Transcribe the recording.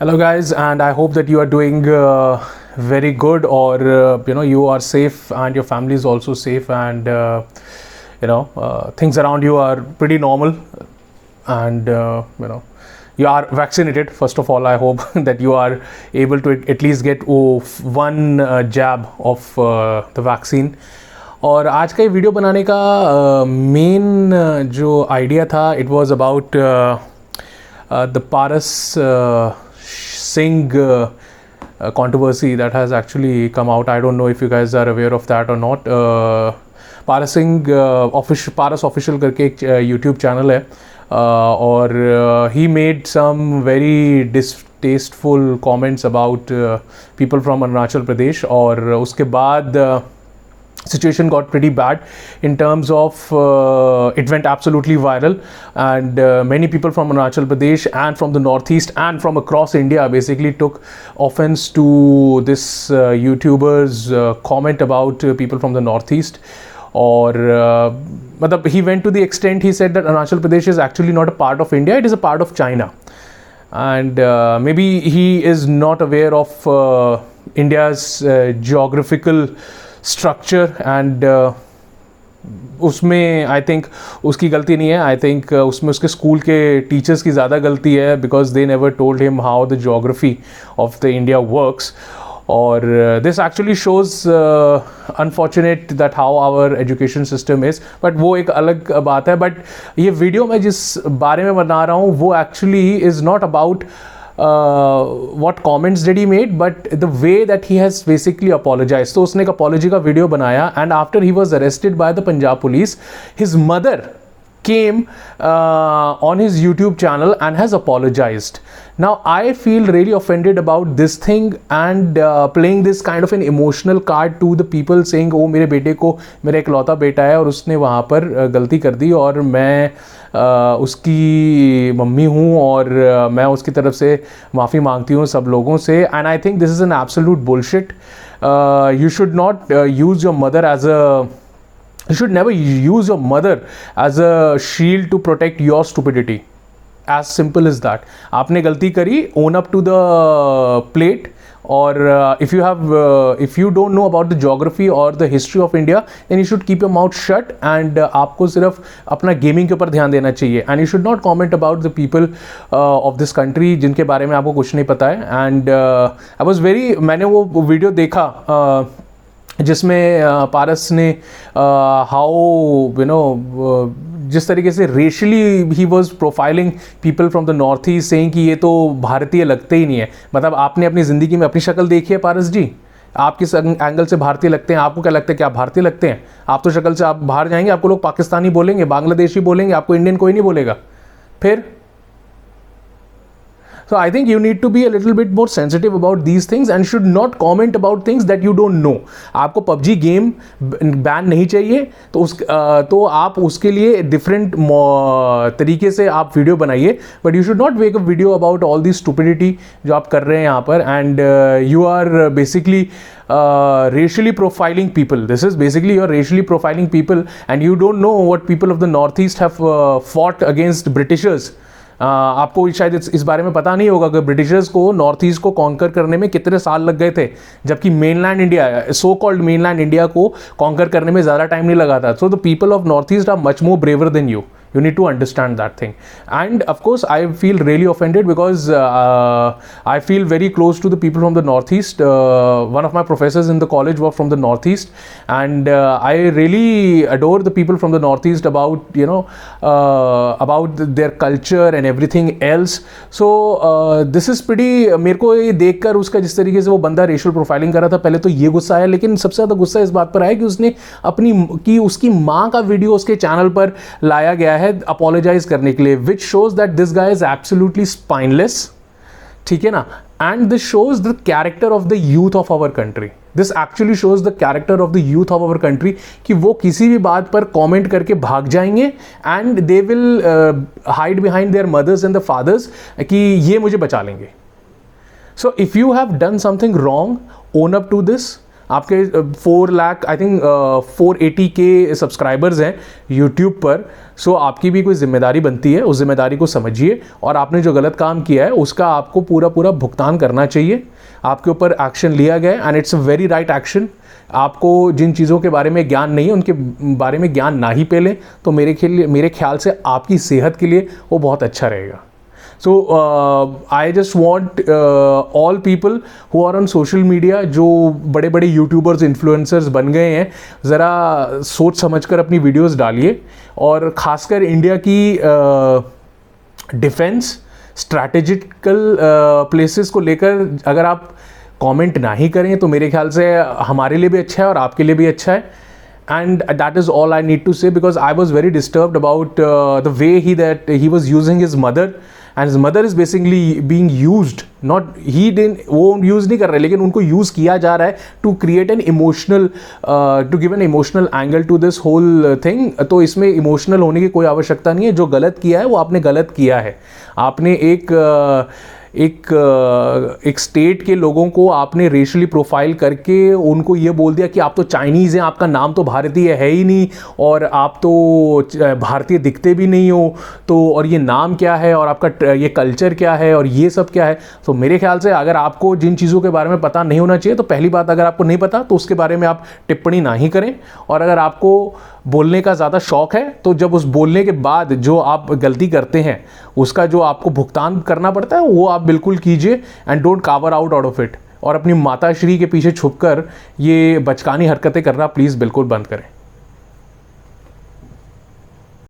Hello guys, and I hope that you are doing very good, or you are safe and your family is also safe, and things around you are pretty normal, and you are vaccinated. First of all, I hope that you are able to at least get one jab of the vaccine. और आज का ये video बनाने का main जो idea था, it was about the Paras Singh controversy that has actually come out. I don't know if you guys are aware of that or not. Paras Singh Paras Official करके एक YouTube channel है, और he made some very distasteful comments about people from Arunachal Pradesh, और उसके बाद situation got pretty bad in terms of it went absolutely viral, and many people from Arunachal Pradesh and from the northeast and from across India basically took offense to this YouTuber's comment about people from the northeast. Or he went to the extent, he said that Arunachal Pradesh is actually not a part of India, it is a part of China. And maybe he is not aware of India's geographical structure, and उसमें I think उसकी गलती नहीं है. I think उसमें उसके school के teachers की ज़्यादा गलती है, because they never told him how the geography of the India works. और this actually shows unfortunate that how our education system is, but वो एक अलग बात है. बट ये वीडियो मैं जिस बारे में बना रहा हूँ वो actually is not about what comments did he made, but the way that he has basically apologized. तो उसने एक apology का वीडियो बनाया, and after he was arrested by the Punjab police, his mother came on his YouTube channel and has apologized. Now I feel really offended about this thing, and playing this kind of an emotional card to the people, saying oh मेरे बेटे को, मेरा इकलौता बेटा है और उसने वहाँ पर गलती कर दी, और मैं उसकी मम्मी हूँ, और मैं उसकी तरफ से माफ़ी मांगती हूँ सब लोगों से. And I think this is an absolute bullshit. You should not use your mother as a You should never use your mother as a shield to protect your stupidity. As simple as that. आपने गलती करी, own up to the plate. Or if you don't know about the geography or the history of India, then you should keep your mouth shut, and आपको सिर्फ अपना gaming के ऊपर ध्यान देना चाहिए. And you should not comment about the people of this country जिनके बारे में आपको कुछ नहीं पता है. And I was very, मैंने वो वीडियो देखा जिसमें पारस ने हाउ जिस तरीके से rashly he was profiling people from the north east, saying कि ये तो भारतीय लगते ही नहीं है. मतलब आपने अपनी ज़िंदगी में अपनी शक्ल देखी है पारस जी? आप किस एंगल से भारतीय लगते हैं? आपको क्या लगता है कि आप भारतीय लगते हैं? आप तो शक्ल से, आप बाहर जाएंगे आपको लोग पाकिस्तानी बोलेंगे, बांग्लादेशी बोलेंगे, आपको इंडियन कोई नहीं बोलेगा. फिर So I think you need to be a little bit more sensitive about these things and should not comment about things that you don't know. आपको PUBG गेम बैन नहीं चाहिए तो आप उसके लिए डिफरेंट तरीके से आप वीडियो बनाइए, but you should not make a video about all the stupidity जो आप कर रहे हैं यहाँ पर. And you are basically racially profiling people. This is basically you're racially profiling people, and you don't know what people of the northeast have fought against Britishers. आपको शायद इस बारे में पता नहीं होगा कि ब्रिटिशर्स को नॉर्थ ईस्ट को कॉन्कर करने में कितने साल लग गए थे, जबकि mainland India, so called mainland India को कॉन्कर करने में ज़्यादा टाइम नहीं लगा था. So the people of North East are much more braver than you. You need to understand that thing. And of course I feel really offended because I feel very close to the people from the northeast. One of my professors in the college were from the northeast, and I really adore the people from the northeast about about their culture and everything else. So this is pretty, मेरे को ये देखकर उसका जिस तरीके से वो बंदा रेशियल प्रोफाइलिंग कर रहा था, पहले तो ये गुस्सा आया, लेकिन सबसे ज़्यादा गुस्सा इस बात पर आया कि उसने उसकी माँ का वीडियो उसके चैनल पर लाया गया है अपोलोजाइज करने के लिए, which shows that this guy is absolutely spineless. ठीक है ना? And this shows the character of the youth of our country. This actually shows the character of the youth of our country कि वो किसी भी बात पर कमेंट करके भाग जाएंगे, and they will hide behind their mothers and the fathers कि ये मुझे बचा लेंगे. So if you have done something wrong, own up to this. आपके 4 लाख आई थिंक 480 के सब्सक्राइबर्स हैं यूट्यूब पर। सो आपकी भी कोई जिम्मेदारी बनती है, उस जिम्मेदारी को समझिए और आपने जो गलत काम किया है उसका आपको पूरा पूरा भुगतान करना चाहिए। आपके ऊपर एक्शन लिया गया है and it's a very right action. आपको जिन चीज़ों के बारे में ज्ञान नहीं है उनके बारे में ज्ञान ना ही पेलें, तो मेरे ख्याल से आपकी सेहत के लिए वो बहुत अच्छा रहेगा। So I just want all people who are on social media, जो बड़े बड़े यूट्यूबर्स इन्फ्लुएंसर्स बन गए हैं, ज़रा सोच समझकर अपनी वीडियोस डालिए और ख़ासकर इंडिया की डिफेंस स्ट्रैटेजिकल प्लेसेस को लेकर अगर आप कमेंट ना ही करें तो मेरे ख्याल से हमारे लिए भी अच्छा है और आपके लिए भी अच्छा है। And that is all I need to say, because I was very disturbed about the way he was using his mother, and his mother is basically being used, not he didn't, वो use नहीं कर रहे लेकिन उनको use किया जा रहा है to create an emotional to give an emotional angle to this whole thing। तो इसमें emotional होने की कोई आवश्यकता नहीं है। जो गलत किया है वो आपने गलत किया है। आपने एक स्टेट के लोगों को आपने रेशली प्रोफाइल करके उनको ये बोल दिया कि आप तो चाइनीज़ हैं, आपका नाम तो भारतीय है ही नहीं और आप तो भारतीय दिखते भी नहीं हो, तो और ये नाम क्या है और आपका ये कल्चर क्या है और ये सब क्या है। तो मेरे ख्याल से अगर आपको जिन चीज़ों के बारे में पता नहीं होना चाहिए तो पहली बात, अगर आपको नहीं पता तो उसके बारे में आप टिप्पणी ना ही करें। और अगर आपको बोलने का ज़्यादा शौक़ है तो जब उस बोलने के बाद जो आप गलती करते हैं उसका जो आपको भुगतान करना पड़ता है वो आप बिल्कुल कीजिए and don't cover out of it. और अपनी माताश्री के पीछे छुपकर ये बचकानी हरकतें करना प्लीज़ बिल्कुल बंद करें।